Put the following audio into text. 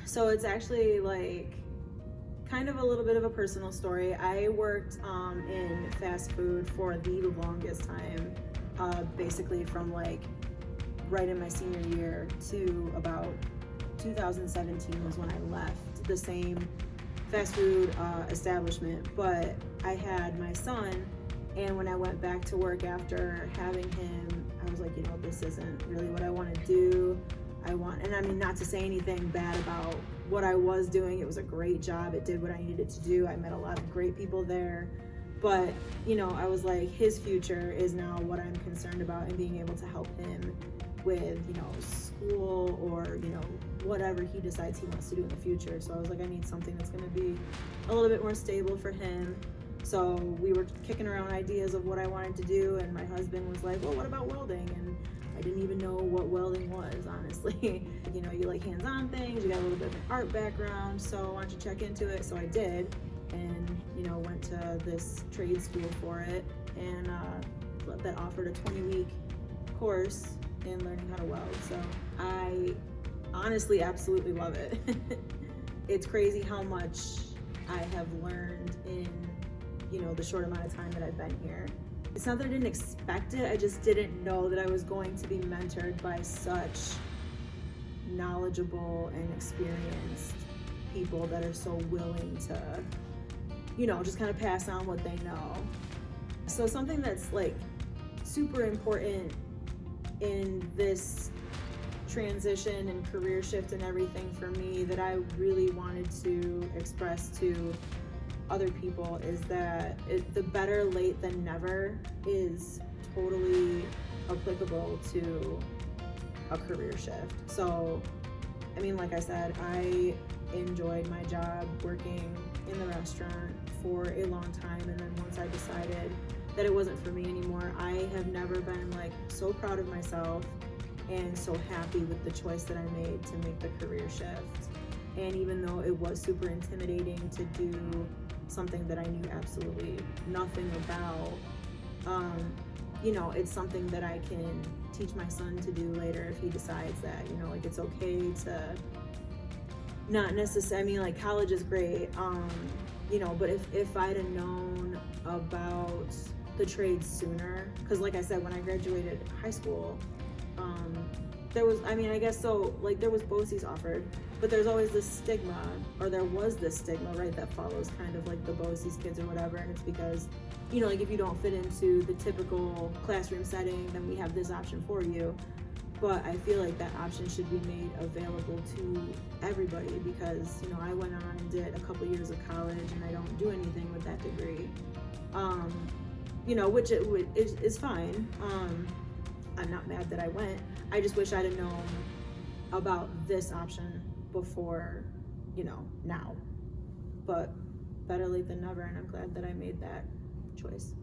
So it's actually like kind of a little bit of a personal story. I worked in fast food for the longest time, basically from like right in my senior year to about 2017 was when I left the same fast food establishment. But I had my son, and when I went back to work after having him, I was like, this isn't really what I want to do. And I mean, not to say anything bad about what I was doing. It was a great job. It did what I needed to do. I met a lot of great people there. But, I was like, his future is now what I'm concerned about, and being able to help him with, school or, whatever he decides he wants to do in the future. So I was like, I need something that's going to be a little bit more stable for him. So we were kicking around ideas of what I wanted to do, and my husband was like, well, what about welding? And I didn't even know what welding was, honestly. You like hands-on things, you got a little bit of an art background, so why don't you check into it? So I did, and went to this trade school for it, and that offered a 20-week course in learning how to weld. So I honestly absolutely love it. It's crazy how much I have learned in the short amount of time that I've been here. It's not that I didn't expect it, I just didn't know that I was going to be mentored by such knowledgeable and experienced people that are so willing to, just kind of pass on what they know. So something that's like super important in this transition and career shift and everything for me that I really wanted to express to other people is that the better late than never is totally applicable to a career shift. So, I mean, like I said, I enjoyed my job working in the restaurant for a long time, and then once I decided that it wasn't for me anymore, I have never been like so proud of myself and so happy with the choice that I made to make the career shift. And even though it was super intimidating to do something that I knew absolutely nothing about, it's something that I can teach my son to do later if he decides that, like it's okay to not necessarily, I mean, like college is great, but if I'd have known about the trades sooner, because like I said, when I graduated high school, there was, I mean, I guess so, like there was BOCES offered, but there's always this stigma, or there was this stigma, right, that follows kind of like the BOCES kids or whatever, and it's because, like if you don't fit into the typical classroom setting, then we have this option for you. But I feel like that option should be made available to everybody, because, I went on and did a couple years of college and I don't do anything with that degree, which is fine. I'm not mad that I went. I just wish I'd have known about this option before, now. But better late than never, and I'm glad that I made that choice.